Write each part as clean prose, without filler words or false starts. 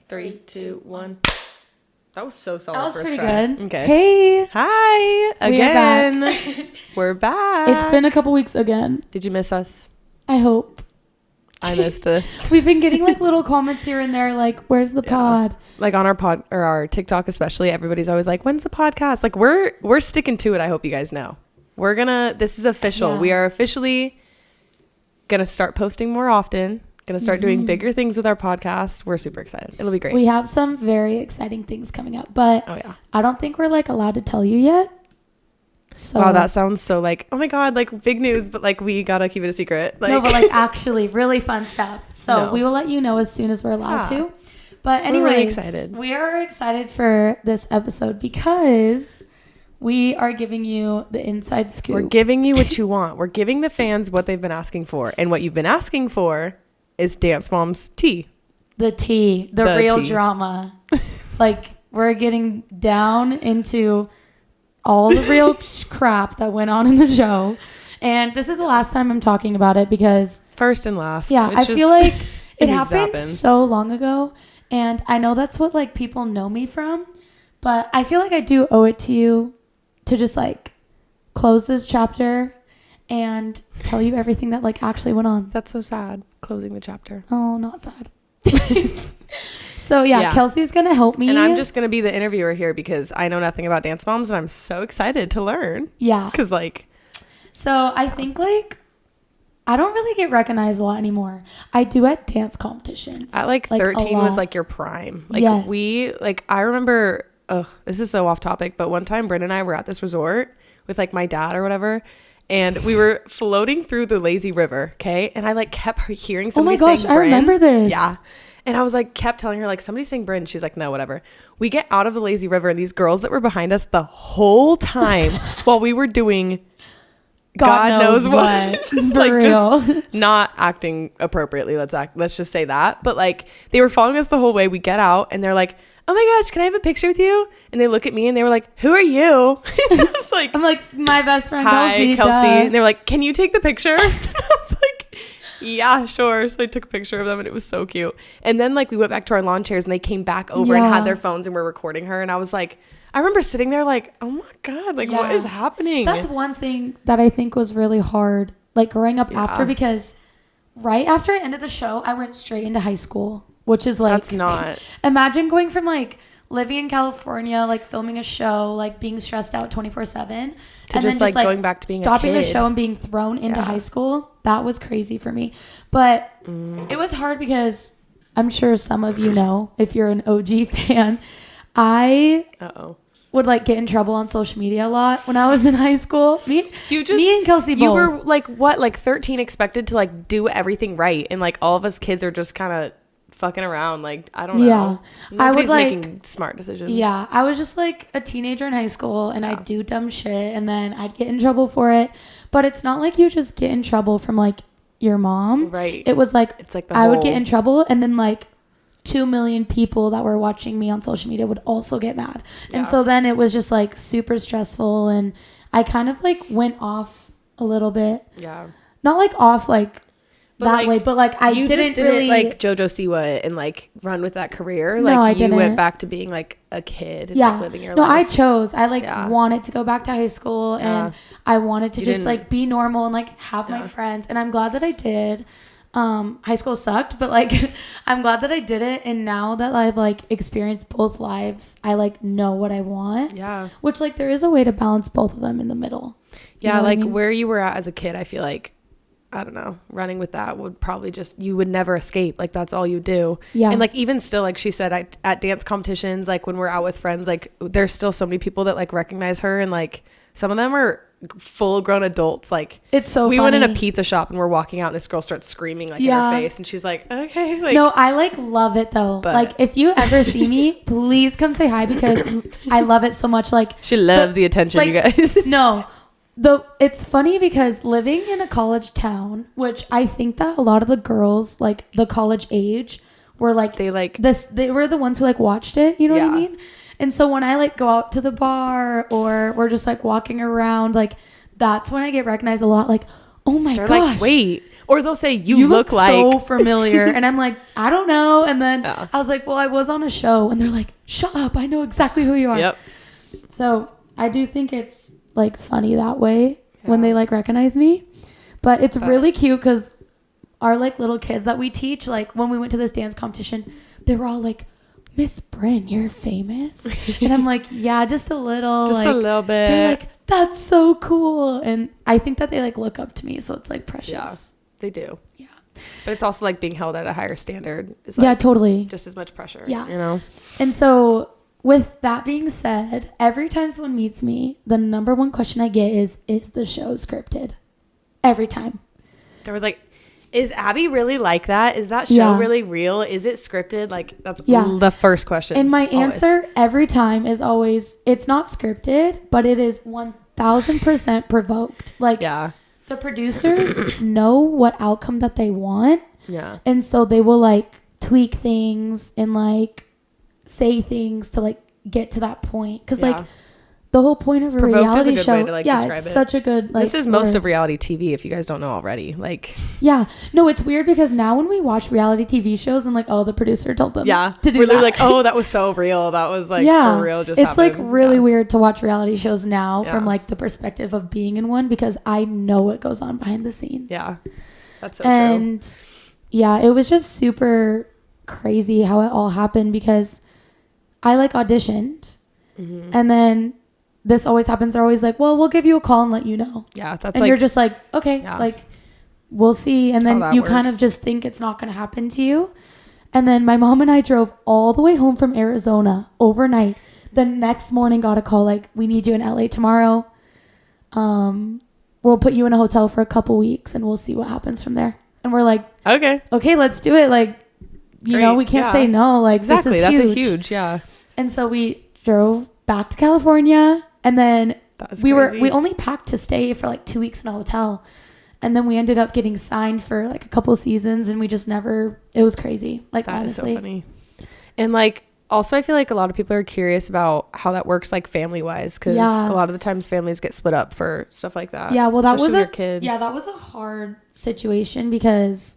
3, 2, 1. That was so solid. That was first pretty try. good. Okay. Hey. Hi again. We're back. It's been a couple weeks again. Did you miss us? I hope. I missed this. We've been getting like little comments here and there, like, "Where's the pod?" Like on our pod or our TikTok, especially, everybody's always like, "When's the podcast?" Like we're sticking to it. I hope you guys know. This is official. Yeah. We are officially gonna start posting more often. Gonna start doing bigger things with our podcast. We're super excited. It'll be great. We have some very exciting things coming up, but I don't think we're like allowed to tell you yet. So wow, that sounds so like, oh my god, like big news, but like we gotta keep it a secret. Like, no, but like actually really fun stuff. So we will let you know as soon as we're allowed to. But anyways, we're really excited. We are excited for this episode because we are giving you the inside scoop. We're giving you what you want. We're giving the fans what they've been asking for, and what you've been asking for is Dance Mom's tea. The tea, the real tea. Drama. Like, we're getting down into all the real crap that went on in the show. And this is the last time I'm talking about it because... First and last. Yeah, I feel like it happened so long ago. And I know that's what, like, people know me from. But I feel like I do owe it to you to just, like, close this chapter and tell you everything that like actually went on. That's so sad. Closing the chapter. Oh, not sad. So yeah, Kelsey's gonna help me, and I'm just gonna be the interviewer here because I know nothing about Dance Moms, and I'm so excited to learn. Yeah, because like, so I think like I don't really get recognized a lot anymore. I do at dance competitions. At like 13 was like your prime. Like I remember. This is so off topic, but one time Bryn and I were at this resort with like my dad or whatever. And we were floating through the lazy river, okay? And I like kept hearing somebody saying Bryn. Oh my gosh, I remember this. Yeah. And I was like, kept telling her like, somebody's saying Bryn. She's like, no, whatever. We get out of the lazy river and these girls that were behind us the whole time while we were doing God knows what. Like real. Just not acting appropriately. Let's just say that. But like they were following us the whole way. We get out and they're like, oh my gosh, can I have a picture with you? And they look at me and they were like, who are you? And I was like, I'm like, my best friend, hi, Kelsey. And they were like, can you take the picture? And I was like, yeah, sure. So I took a picture of them and it was so cute. And then like we went back to our lawn chairs and they came back over and had their phones and were recording her. And I was like, I remember sitting there like, oh my God, like what is happening? That's one thing that I think was really hard, like growing up after, because right after I ended the show, I went straight into high school. Which is like, that's not. Imagine going from like living in California, like filming a show, like being stressed out 24/7, and just then like going back to being stopping a kid. the show and being thrown into high school. That was crazy for me, but it was hard because I'm sure some of you know, if you're an OG fan, I would like get in trouble on social media a lot when I was in high school. Me and Kelsey both. You were like what, like 13, expected to like do everything right, and like all of us kids are just kind of fucking around, like I don't know. Nobody's I would like making smart decisions. I was just like a teenager in high school and I'd do dumb shit and then I'd get in trouble for it, but it's not like you just get in trouble from like your mom, right? It was like it's like I would get in trouble and then like 2 million people that were watching me on social media would also get mad, and so then it was just like super stressful, and I kind of like went off a little bit, not like off like way, but like I didn't really like JoJo Siwa and like run with that career. No, like I didn't. Went back to being like a kid and like living your life. No, I chose. I like wanted to go back to high school and I wanted to just like be normal and like have my friends, and I'm glad that I did. High school sucked, but like I'm glad that I did it, and now that I've like experienced both lives, I like know what I want. Yeah. Which like there is a way to balance both of them in the middle. Yeah, you know like I mean? Where you were at as a kid, I feel like I don't know, running with that would probably just, you would never escape. Like that's all you do. Yeah. And like even still, like she said, at dance competitions, like when we're out with friends, like there's still so many people that like recognize her, and like some of them are full grown adults. Like it's so we funny. went in a pizza shop and we're walking out and this girl starts screaming like in her face, and she's like, okay. Like, no, I like love it though. But like if you ever see me, please come say hi because I love it so much. Like she loves the attention, like, you guys. No. It's funny because living in a college town, which I think that a lot of the girls like the college age were like they were the ones who like watched it, you know what I mean? And so when I like go out to the bar or we're just like walking around, like that's when I get recognized a lot, like, oh my gosh. Like, wait, Or they'll say, you look like so familiar. And I'm like, I don't know. And then I was like, well, I was on a show. And they're like, shut up. I know exactly who you are. Yep. So I do think it's like funny that way when they like recognize me. But it's really cute because our like little kids that we teach, like when we went to this dance competition, they were all like, Miss Bryn, you're famous. And I'm like, yeah, just a little. Just like, a little bit. They're like, that's so cool. And I think that they like look up to me. So it's like precious. Yeah, they do. Yeah. But it's also like being held at a higher standard. Is like yeah, totally. Just as much pressure. Yeah. You know? And so with that being said, every time someone meets me, the number one question I get is the show scripted? Every time. There was like, is Abby really like that? Is that show really real? Is it scripted? Like, that's the first question. And my answer every time is always, it's not scripted, but it is 1000% provoked. Like, the producers know what outcome that they want. Yeah. And so they will, like, tweak things and, like, say things to, like, get to that point. Because, like, the whole point of a reality show, it's such a good, like, this is most of reality TV, if you guys don't know already. Like, no, it's weird because now when we watch reality TV shows and like, oh, the producer told them to do we're that. like, oh, that was so real. That was like for real. Just it's happened. like really weird to watch reality shows now from like the perspective of being in one because I know what goes on behind the scenes. Yeah, that's so and true. It was just super crazy how it all happened because I like auditioned and then this always happens. They're always like, well, we'll give you a call and let you know. Yeah, that's and like, you're just like, okay, like we'll see. And then you kind of just think it's not going to happen to you. And then my mom and I drove all the way home from Arizona overnight. The next morning got a call like, we need you in LA tomorrow. We'll put you in a hotel for a couple weeks and we'll see what happens from there. And we're like, okay, let's do it. Like, you know, we can't say no. Like, exactly. This is that's huge. a huge, And so we drove back to California. And then we only packed to stay for like 2 weeks in a hotel. And then we ended up getting signed for like a couple of seasons and we just never, it was crazy. Like, that honestly. Is so funny. And like, also I feel like a lot of people are curious about how that works like family wise. Cause a lot of the times families get split up for stuff like that. Yeah. Well, that was that was a hard situation because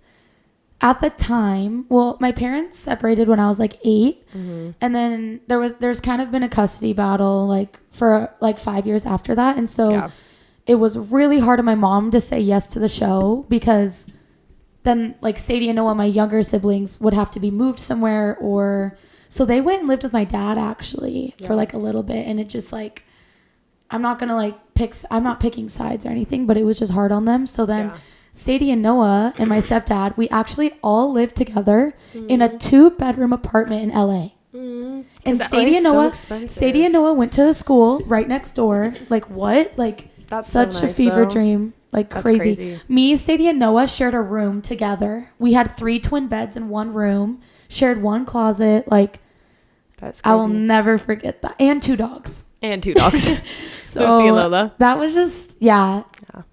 at the time, my parents separated when I was like 8. And then there's kind of been a custody battle like for like 5 years after that. And so it was really hard on my mom to say yes to the show because then like Sadie and Noah, my younger siblings, would have to be moved somewhere so they went and lived with my dad actually for like a little bit. And it just like, I'm not picking sides or anything, but it was just hard on them. So then Sadie and Noah and my stepdad, we actually all lived together in a 2-bedroom apartment in LA. And Sadie and Noah went to a school right next door. Like, what? Like, that's such a fever dream. Like, crazy. Me, Sadie, and Noah shared a room together. We had 3 twin beds in one room, shared one closet. Like, that's crazy. I will never forget that. And 2 dogs. So Lucy and Lola. That was just,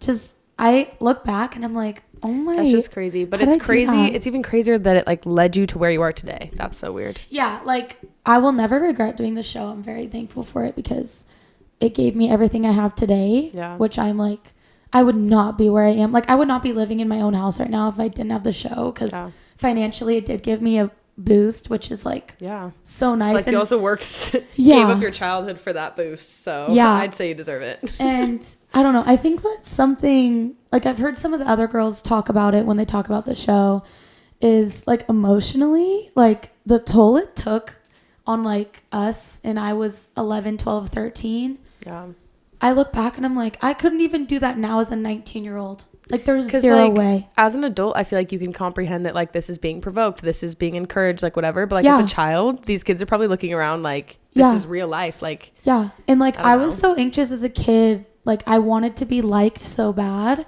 just, I look back and I'm like, oh my. That's just crazy. But it's crazy. It's even crazier that it like led you to where you are today. That's so weird. Yeah. Like, I will never regret doing the show. I'm very thankful for it because it gave me everything I have today. Yeah. Which I'm like, I would not be where I am. Like, I would not be living in my own house right now if I didn't have the show because financially it did give me a boost, which is like so nice. Like, you also worked gave up your childhood for that boost, so I'd say you deserve it. And I don't know, I think that's something like I've heard some of the other girls talk about it when they talk about the show is like emotionally like the toll it took on like us, and I was 11, 12, 13. I look back and I'm like, I couldn't even do that now as a 19-year-old. Like, there's zero way. As an adult, I feel like you can comprehend that, like, this is being provoked, this is being encouraged, like, whatever. But, like, as a child, these kids are probably looking around like, this is real life. Like, and, like, I was so anxious as a kid. Like, I wanted to be liked so bad.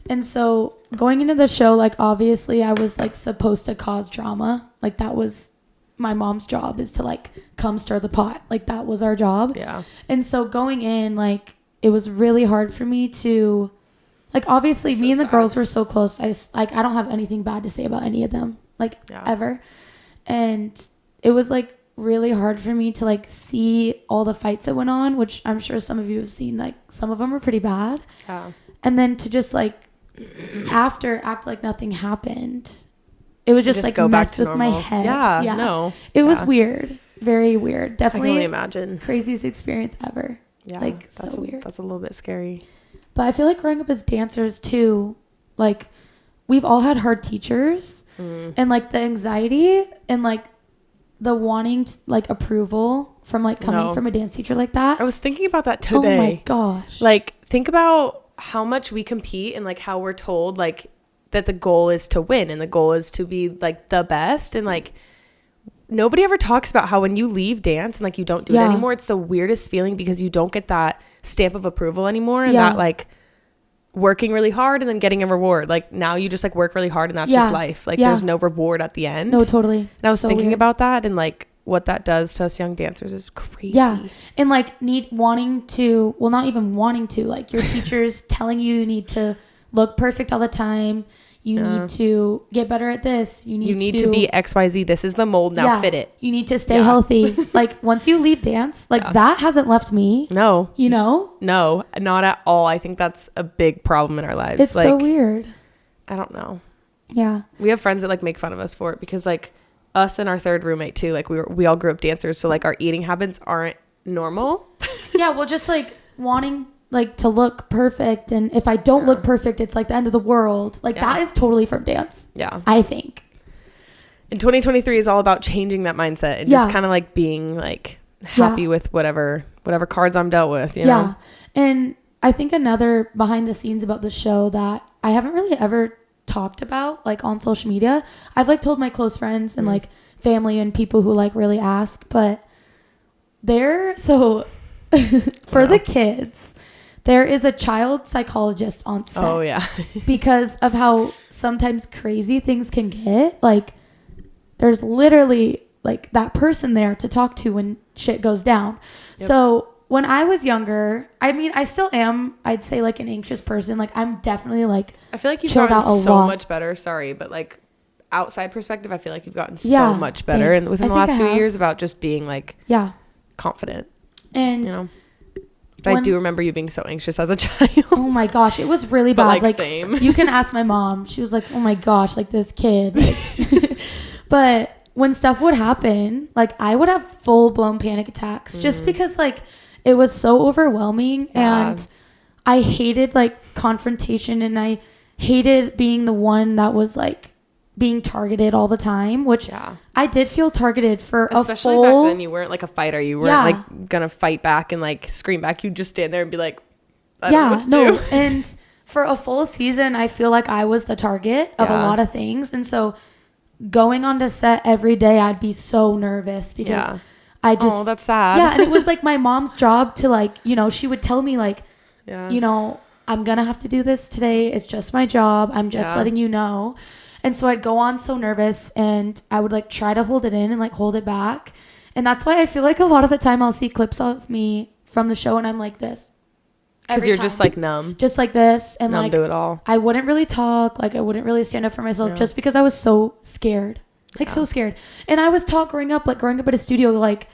And so, going into the show, like, obviously, I was, like, supposed to cause drama. Like, that was my mom's job, is to, like, come stir the pot. Like, that was our job. And so, going in, like, it was really hard for me to... Like, obviously, me and the girls were so close. I don't have anything bad to say about any of them, like, ever. And it was, like, really hard for me to, like, see all the fights that went on, which I'm sure some of you have seen. Like, some of them were pretty bad. And then to just, like, after act like nothing happened. It was just like messed with my head. Yeah. No. It was weird. Very weird. Definitely. I can only imagine. Craziest experience ever. Yeah. Like so weird. That's a little bit scary. But I feel like growing up as dancers too, like we've all had hard teachers and like the anxiety and like the wanting like approval from like coming from a dance teacher like that. I was thinking about that today. Oh my gosh. Like think about how much we compete and like how we're told like that the goal is to win and the goal is to be like the best, and like nobody ever talks about how when you leave dance and like you don't do it anymore, it's the weirdest feeling because you don't get that stamp of approval anymore and that like working really hard and then getting a reward. Like now you just like work really hard and that's just life. Like there's no reward at the end. No, totally. And I was thinking about that and like what that does to us young dancers is crazy. Yeah. And like wanting to, well, not even wanting to, like your teachers telling you need to look perfect all the time. You need to get better at this. You need to be XYZ. This is the mold. Now fit it. You need to stay healthy. Like once you leave dance, like that hasn't left me. No. You know? No, not at all. I think that's a big problem in our lives. It's like, so weird. I don't know. Yeah. We have friends that like make fun of us for it because like us and our third roommate too, like we all grew up dancers. So like our eating habits aren't normal. Yeah. Well, just like wanting like to look perfect, and if I don't look perfect, it's like the end of the world. Like that is totally from dance. Yeah, I think. And 2023 is all about changing that mindset and just kind of like being like happy with whatever cards I'm dealt with. You know? And I think another behind the scenes about the show that I haven't really ever talked about like on social media. I've like told my close friends and like family and people who like really ask, but for the kids. There is a child psychologist on set. Oh, yeah. Because of how sometimes crazy things can get. Like, there's literally, like, that person there to talk to when shit goes down. Yep. So, when I was younger, I mean, I still am, I'd say, like, an anxious person. Like, I'm definitely, like, I feel like you've gotten so much better. Sorry, but, like, outside perspective, I feel like you've gotten so much better. Thanks. And within the last few years about just being, like, confident. And... you know? But I do remember you being so anxious as a child. Oh my gosh, it was really bad. Like same. You can ask my mom. She was like, "Oh my gosh, like this kid." Like, but when stuff would happen, like I would have full blown panic attacks just because like it was so overwhelming and I hated like confrontation and I hated being the one that was like being targeted all the time, which I did feel targeted for especially back then. You weren't like a fighter. You weren't like gonna fight back and like scream back. You'd just stand there and be like, I don't know what to do. And for a full season, I feel like I was the target of a lot of things. And so going on to set every day, I'd be so nervous because I just, that's sad. Yeah. And it was like my mom's job to like, you know, she would tell me like, you know, I'm gonna have to do this today. It's just my job. I'm just letting you know. And so I'd go on so nervous and I would like try to hold it in and like hold it back. And that's why I feel like a lot of the time I'll see clips of me from the show and I'm like this. Because you're just like numb. Just like this. And numb like to it all. I wouldn't really talk. Like I wouldn't really stand up for myself just because I was so scared. Like so scared. And I was taught growing up at a studio, like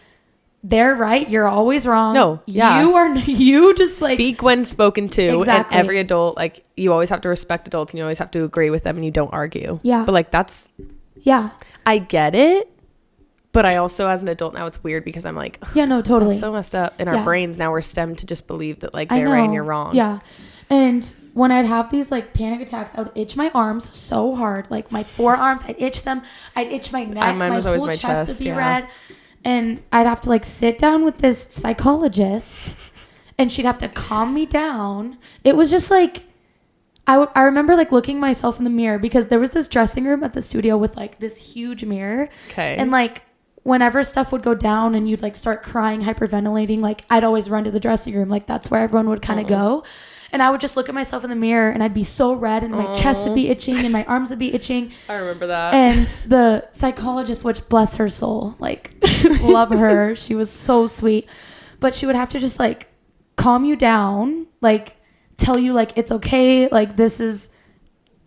they're right. You're always wrong. No. Yeah. You just like speak when spoken to. Exactly. And every adult, like you always have to respect adults and you always have to agree with them and you don't argue. Yeah. But like that's. Yeah. I get it. But I also, as an adult now, it's weird because I'm like. Yeah, no, totally. That's so messed up in our brains. Now we're stemmed to just believe that like they're right and you're wrong. Yeah. And when I'd have these like panic attacks, I would itch my arms so hard. Like my forearms, I'd itch them. I'd itch my neck. Mine was always my chest would be red. And I'd have to like sit down with this psychologist and she'd have to calm me down. It was just like, I remember like looking myself in the mirror because there was this dressing room at the studio with like this huge mirror. Okay. And like whenever stuff would go down and you'd like start crying, hyperventilating, like I'd always run to the dressing room. Like that's where everyone would kind of go. And I would just look at myself in the mirror and I'd be so red and my chest would be itching and my arms would be itching. I remember that. And the psychologist, which bless her soul, like love her. She was so sweet. But she would have to just like calm you down, like tell you like it's okay. Like this is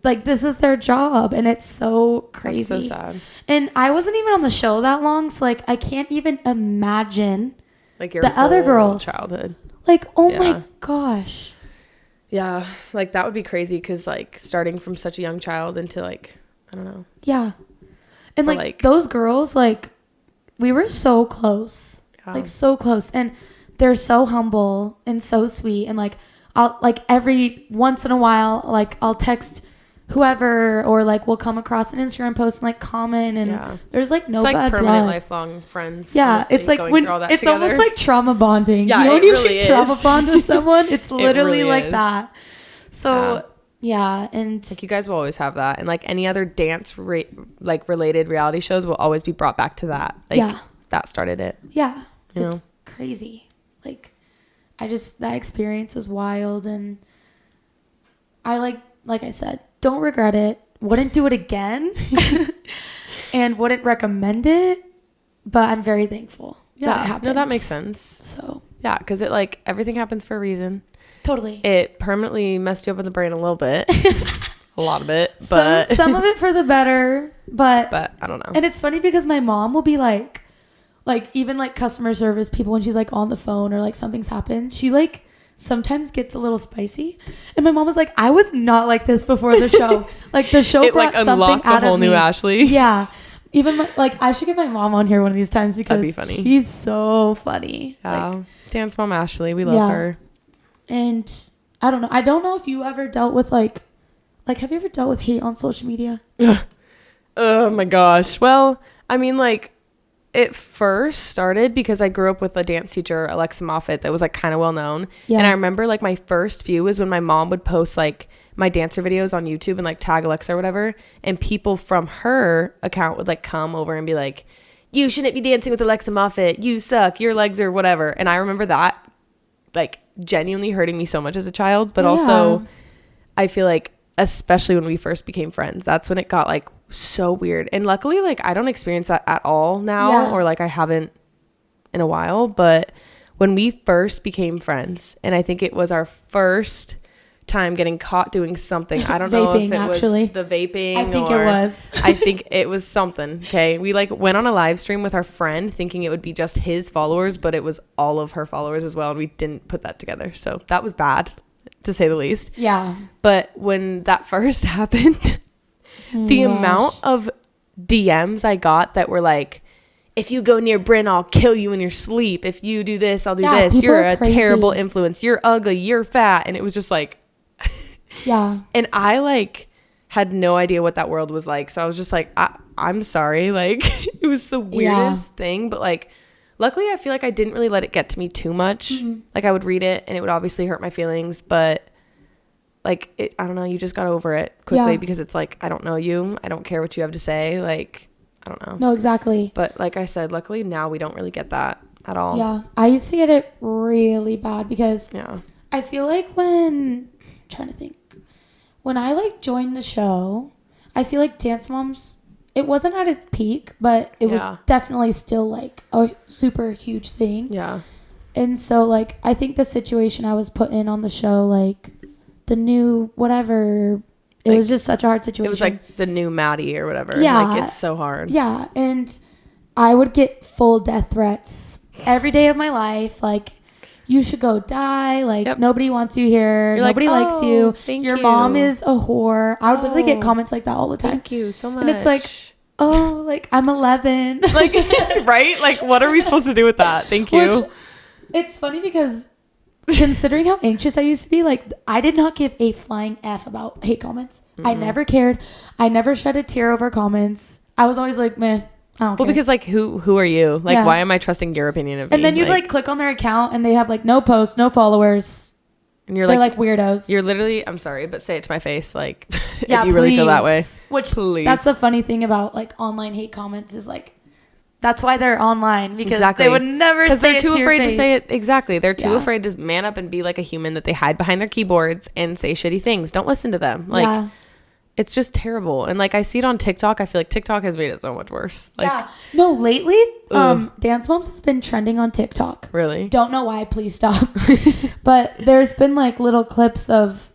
their job. And it's so crazy. That's so sad. And I wasn't even on the show that long. So like I can't even imagine like your the other girls' childhood. Like, oh my gosh. Yeah, like that would be crazy because like starting from such a young child into like, I don't know. Yeah. And like those girls, like we were so close, like so close, and they're so humble and so sweet. And like I'll like every once in a while, like I'll text whoever, or like we'll come across an Instagram post and like comment, and there's like no bad permanent blood. lifelong friends. Yeah, honestly, it's like when it's together. Almost like trauma bonding. Yeah, you know, when it you really trauma bond with someone, it's literally really like is. that. So yeah, and like you guys will always have that, and like any other dance like related reality shows will always be brought back to that. Like that started it. Yeah, it's crazy. Like that experience was wild, and I like I said, don't regret it. Wouldn't do it again, and wouldn't recommend it. But I'm very thankful. that it happened. No, that makes sense. So yeah, because it like everything happens for a reason. Totally. It permanently messed you up in the brain a little bit, a lot of it, but some of it for the better. But I don't know. And it's funny because my mom will be like even like customer service people when she's like on the phone or like something's happened, she like sometimes gets a little spicy. And my mom was like, I was not like this before the show. Like the show brought like something out of me. It unlocked a whole new Ashley. Yeah. Even like I should get my mom on here one of these times because that'd be funny. She's so funny. Yeah. Like, dance mom Ashley. We love her. And I don't know. I don't know if you ever dealt with like have you ever dealt with hate on social media? Oh my gosh. Well, I mean like it first started because I grew up with a dance teacher, Alexa Moffat, that was like kind of well known. Yeah. And I remember like my first few was when my mom would post like my dancer videos on YouTube and like tag Alexa or whatever. And people from her account would like come over and be like, you shouldn't be dancing with Alexa Moffat. You suck. Your legs are whatever. And I remember that like genuinely hurting me so much as a child. But also I feel like especially when we first became friends, that's when it got like so weird. And luckily like I don't experience that at all now or like I haven't in a while. But when we first became friends, and I think it was our first time getting caught doing something, I don't know if it actually was the vaping. I think it was. I think it was something. Okay, we like went on a live stream with our friend thinking it would be just his followers, but it was all of her followers as well, and we didn't put that together. So that was bad, to say the least. Yeah. But when that first happened, the amount of DMs I got that were like, if you go near Brynn, I'll kill you in your sleep. If you do this, I'll do this. You're a terrible influence. You're ugly. You're fat. And it was just like, yeah. And I like had no idea what that world was like. So I was just like, I'm sorry. Like it was the weirdest thing. But like, luckily I feel like I didn't really let it get to me too much. Mm-hmm. Like I would read it and it would obviously hurt my feelings. But like, I don't know. You just got over it quickly because it's like, I don't know you. I don't care what you have to say. Like, I don't know. No, exactly. But like I said, luckily now we don't really get that at all. Yeah. I used to get it really bad because I feel like I'm trying to think. When I like joined the show, I feel like Dance Moms, it wasn't at its peak, but it was definitely still like a super huge thing. Yeah. And so like I think the situation I was put in on the show, like the new whatever, it was just such a hard situation. It was like the new Maddie or whatever. Yeah. Like it's so hard. Yeah. And I would get full death threats every day of my life. Like, you should go die. Like, nobody wants you here. Nobody likes you. Your mom is a whore. I would literally get comments like that all the time. Thank you so much. And it's like, oh, like, I'm 11. Like, right? Like, what are we supposed to do with that? Thank you. Which, it's funny because considering how anxious I used to be, like, I did not give a flying F about hate comments. Mm-hmm. I never cared. I never shed a tear over comments. I was always like, meh. Well, because like who are you? Like, why am I trusting your opinion of me? And then you like click on their account and they have like no posts, no followers. And they're like weirdos. You're literally, I'm sorry, but say it to my face, like if you really feel that way. Which that's the funny thing about like online hate comments is like that's why they're online, because they would never say it to your face. Because they're too afraid to say it. Exactly. They're too afraid to man up and be like a human, that they hide behind their keyboards and say shitty things. Don't listen to them. Like it's just terrible. And like I see it on TikTok. I feel like TikTok has made it so much worse. Like, no, lately Dance Moms has been trending on TikTok. Really? Don't know why, please stop. But there's been like little clips of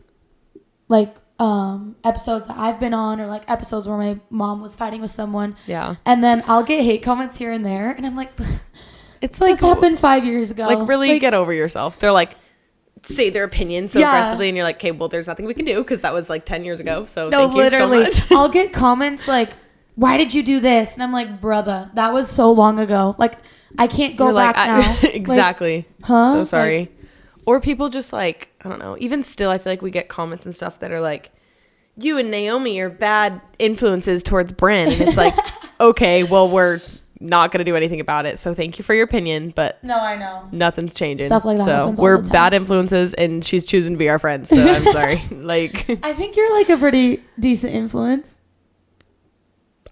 like episodes that I've been on, or like episodes where my mom was fighting with someone. Yeah. And then I'll get hate comments here and there and I'm like, it's like this happened 5 years ago. Like really, like, get over yourself. They're like, say their opinion so aggressively, and you're like, okay, well, there's nothing we can do because that was like 10 years ago. So thank you so much. I'll get comments like, why did you do this? And I'm like, brother, that was so long ago. Like, I can't go back now. Exactly. Like, huh? So sorry. Like, or people just like, I don't know. Even still, I feel like we get comments and stuff that are like, you and Naomi are bad influences towards Brynn. And it's like, okay, well, we're not going to do anything about it. So thank you for your opinion. But no, I know. Nothing's changing. Stuff like that happens all we're the time. bad influences and she's choosing to be our friends. So I'm sorry. Like, I think you're like a pretty decent influence.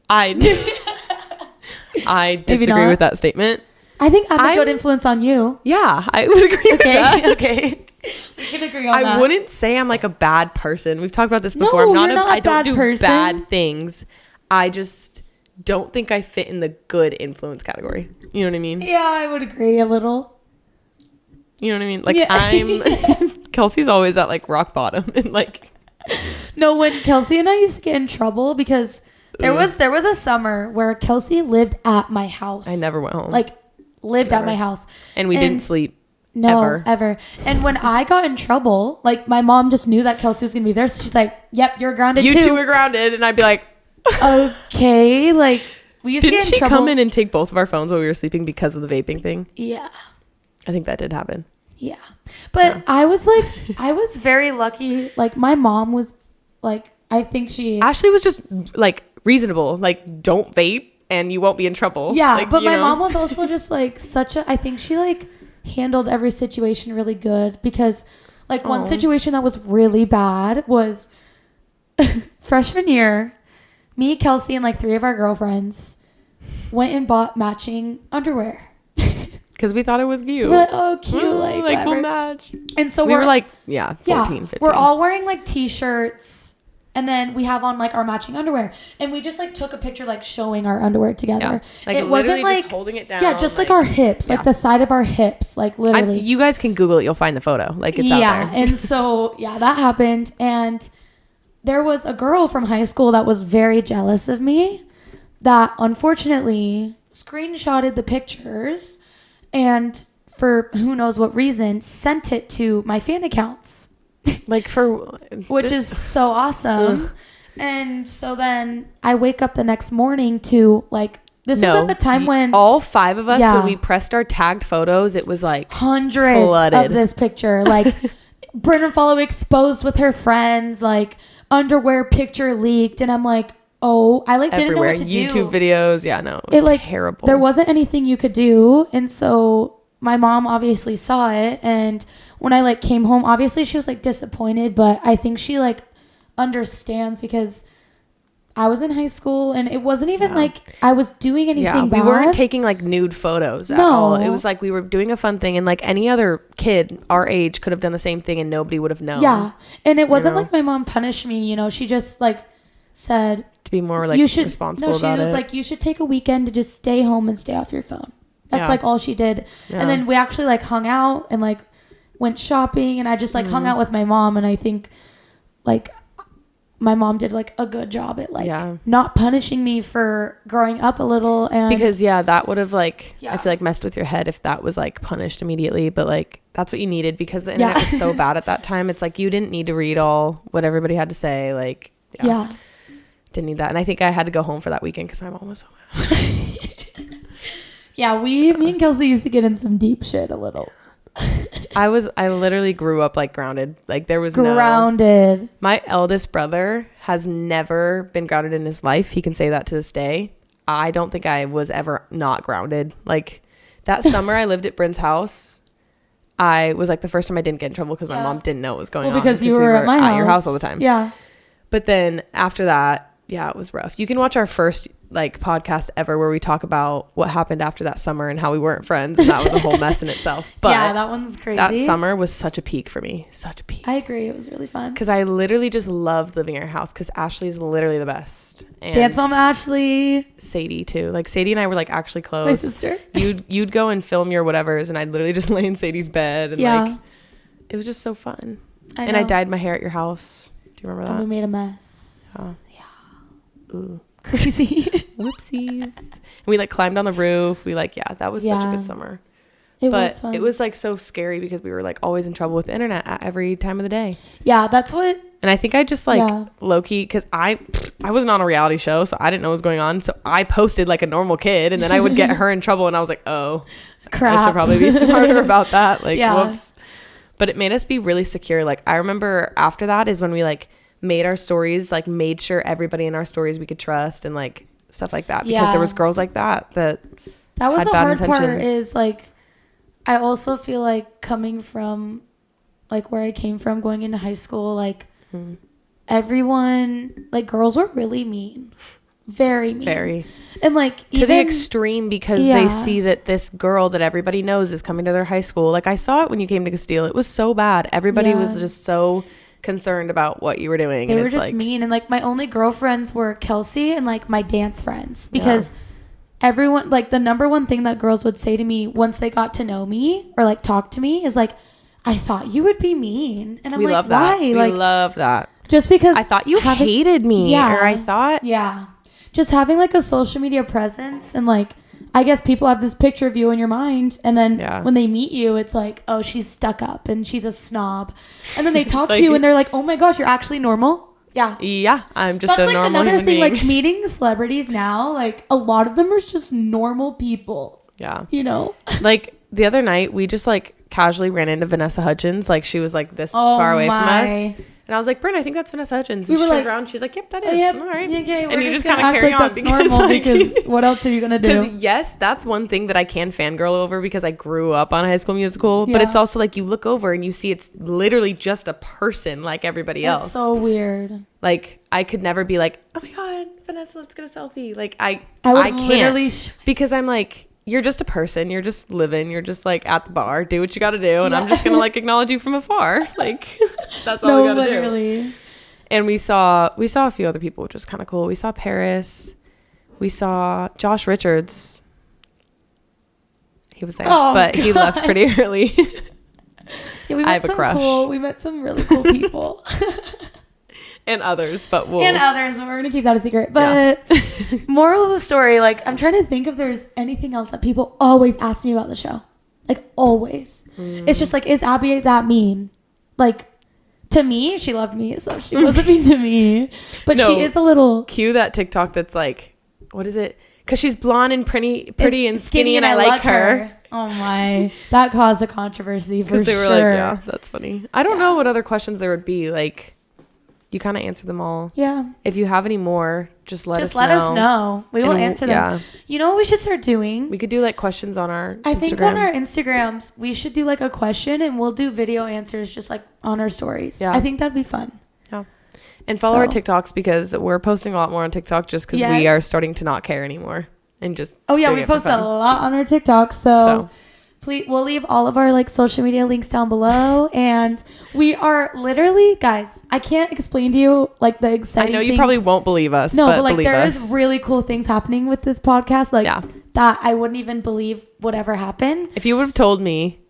I disagree with that statement. I think I'm a good influence on you. Yeah, I would agree with that. Okay. We can agree on that. I wouldn't say I'm like a bad person. We've talked about this before. No, I don't do bad things. I just don't think I fit in the good influence category. You know what I mean? Yeah, I would agree a little. You know what I mean? Like, yeah. Kelsey's always at like rock bottom and like. No, when Kelsey and I used to get in trouble because there was a summer where Kelsey lived at my house. I never went home. Like, lived at my house. And we didn't sleep. No, ever. And when I got in trouble, like, my mom just knew that Kelsey was going to be there. So she's like, yep, you're grounded too. You two are grounded. And I'd be like, okay. Like, we used to get in trouble. Didn't she come in and take both of our phones while we were sleeping because of the vaping thing? Yeah. I think that did happen. Yeah. But yeah. I was very lucky. Like, my mom was like, I think Ashley was just like reasonable. Like, don't vape and you won't be in trouble. Yeah. Like, but my mom was also just like I think she like handled every situation really good because like one situation that was really bad was freshman year, me, Kelsey, and like 3 of our girlfriends went and bought matching underwear. Because we thought it was cute. We're like, oh, cute. Like we'll match. And so we were like, 14, 15. We're all wearing like t-shirts. And then we have on like our matching underwear. And we just like took a picture like showing our underwear together. Yeah. Like it wasn't like just holding it down. Yeah, just like our hips. Like the side of our hips. Like literally. You guys can Google it. You'll find the photo. Like it's out there. Yeah. And so, that happened. And there was a girl from high school that was very jealous of me that unfortunately screenshotted the pictures and for who knows what reason sent it to my fan accounts. Like which is so awesome. Ugh. And so then I wake up the next morning to like was at the time when all 5 of us when we pressed our tagged photos, it was like hundreds flooded. Of this picture. Like brynnrumfallo exposed with her friends, like underwear picture leaked, and I'm like, I like didn't know what to YouTube do. YouTube videos, it was like terrible. There wasn't anything you could do, and so my mom obviously saw it, and when I like came home, obviously she was like disappointed, but I think she like understands because I was in high school and it wasn't even like I was doing anything bad. We weren't taking like nude photos at all. It was like we were doing a fun thing and like any other kid our age could have done the same thing and nobody would have known. Yeah. And it wasn't like my mom punished me, she just like said to be more like responsible about it. No, she was like, you should take a weekend to just stay home and stay off your phone. That's like all she did. Yeah. And then we actually like hung out and like went shopping and I just like hung out with my mom, and I think like my mom did like a good job at like not punishing me for growing up a little. And because that would have like I feel like messed with your head if that was like punished immediately, but like that's what you needed because the internet was so bad at that time. It's like you didn't need to read all what everybody had to say. Like didn't need that. And I think I had to go home for that weekend because my mom was so mad. Me and Kelsey used to get in some deep shit a little. I literally grew up like grounded. Like there was grounded. My eldest brother has never been grounded in his life. He can say that to this day. I don't think I was ever not grounded. Like that summer I lived at Brynn's house. I was like the first time I didn't get in trouble because my mom didn't know what was going on. Because you were at my house. At your house all the time. Yeah. But then after that, it was rough. You can watch our first like podcast ever where we talk about what happened after that summer and how we weren't friends, and that was a whole mess in itself. But that one's crazy. That summer was such a peak for me. Such a peak. I agree. It was really fun. Because I literally just loved living in our house because Ashley's literally the best. And Dance Mom Ashley. Sadie too. Like Sadie and I were like actually close. My sister. You'd go and film your whatevers and I'd literally just lay in Sadie's bed and like it was just so fun. I dyed my hair at your house. Do you remember that? And we made a mess. Oh. Yeah. Ooh. Crazy. Whoopsies. We like climbed on the roof. We that was such a good summer. was fun. It was like so scary because we were like always in trouble with the internet at every time of the day. Yeah, that's what. And I think I just like low key, because I wasn't on a reality show, so I didn't know what was going on. So I posted like a normal kid, and then I would get her in trouble, and I was like, oh, crap. I should probably be smarter about that. Like, whoops. But it made us be really secure. Like, I remember after that is when we like made our stories, like made sure everybody in our stories we could trust and like stuff like that. Because there was girls like that was the hard part is like, I also feel like coming from like where I came from, going into high school, like everyone, like girls were really mean. Very mean. Very. And like to the extreme, because they see that this girl that everybody knows is coming to their high school. Like I saw it when you came to Castile. It was so bad. Everybody was just so concerned about what you were doing. They and were just like, mean. And like my only girlfriends were Kelsey and like my dance friends, because everyone, like the number one thing that girls would say to me once they got to know me or like talk to me is like, I thought you would be mean. And I'm like, why? We like, love that. Just because I thought you hated me. Yeah. Or I thought. Yeah. Just having like a social media presence, and like, I guess people have this picture of you in your mind, and then when they meet you, it's like, oh, she's stuck up and she's a snob. And then they talk to you and they're like, oh my gosh, you're actually normal. Yeah. Yeah. I'm just a normal human being. Like meeting celebrities now, like a lot of them are just normal people. Yeah. You know? Like the other night, we just like casually ran into Vanessa Hudgens. Like she was like this far away from us. And I was like, Bryn, I think that's Vanessa Hudgens. And she turns around, she's like, yep, that is. All right. Okay, and you just kind of carry on because, normal, because what else are you going to do? Yes, that's one thing that I can fangirl over because I grew up on High School Musical. Yeah. But it's also like you look over and you see it's literally just a person like everybody else. It's so weird. Like, I could never be like, oh my God, Vanessa, let's get a selfie. Like, I can't. Because I'm like, you're just a person. You're just living. You're just like at the bar. Do what you got to do. And I'm just going to like acknowledge you from afar. Like that's all we got to do. And we saw a few other people, which was kind of cool. We saw Paris. We saw Josh Richards. He was there, but he left pretty early. I have a crush. We met some really cool people. And others, but we're going to keep that a secret. But moral of the story, like, I'm trying to think if there's anything else that people always ask me about the show. Like, always. It's just like, is Abby that mean? Like, to me, she loved me, so she wasn't mean to me. But she is a little... Cue that TikTok that's like, what is it? Because she's blonde and pretty and skinny and I like her. Oh my. That caused a controversy for sure. They were like, yeah, that's funny. I don't know what other questions there would be. Like... You kind of answer them all. Yeah. If you have any more, just let us know. We will answer them. Yeah. You know what we should start doing? We could do like questions on our Instagram. I think on our Instagrams, we should do like a question and we'll do video answers just like on our stories. Yeah. I think that'd be fun. Yeah. And follow our TikToks because we're posting a lot more on TikTok just because we are starting to not care anymore. And just we post a lot on our TikTok. So please, we'll leave all of our like social media links down below, and we are literally, guys, I can't explain to you like the exciting. I know you probably won't believe us. No, but like there is really cool things happening with this podcast, like that I wouldn't even believe would ever happen. If you would have told me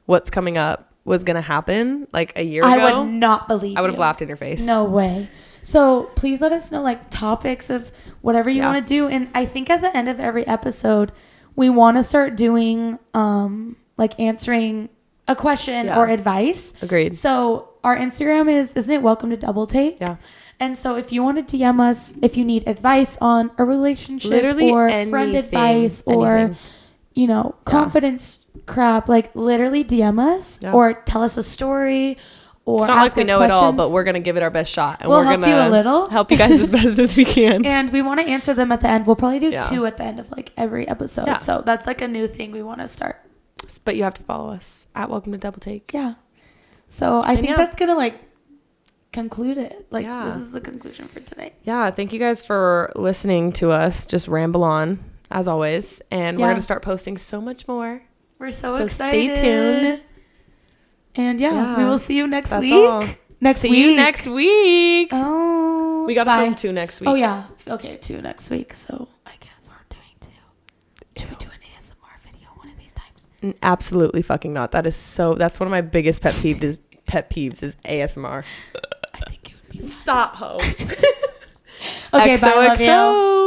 what's coming up was gonna happen like a year ago, I would not believe. I would have laughed in your face. No way. So please let us know like topics of whatever you want to do, and I think at the end of every episode, we want to start doing like answering a question or advice. Agreed. So our Instagram isn't it Welcome to Double Take? Yeah. And so if you want to DM us, if you need advice on a relationship or friend advice or, you know, confidence crap, like literally DM us or tell us a story. Or it's not like we know it all, but we're going to give it our best shot. And we'll help you a little. Help you guys as best as we can. And we want to answer them at the end. We'll probably do 2 at the end of like every episode. Yeah. So that's like a new thing we want to start. But you have to follow us at Welcome to Double Take. Yeah. So I think that's going to like conclude it. Like this is the conclusion for today. Yeah. Thank you guys for listening to us just ramble on as always. And we're going to start posting so much more. We're so excited. Stay tuned. And we will see you next week. See you next week. Oh, we got to film 2 next week. Oh yeah, okay, 2 next week. So I guess we're doing 2. Should we do an ASMR video one of these times? Absolutely fucking not. That's one of my biggest pet peeves is ASMR. I think it would be. Stop, ho. Okay, bye. Love you.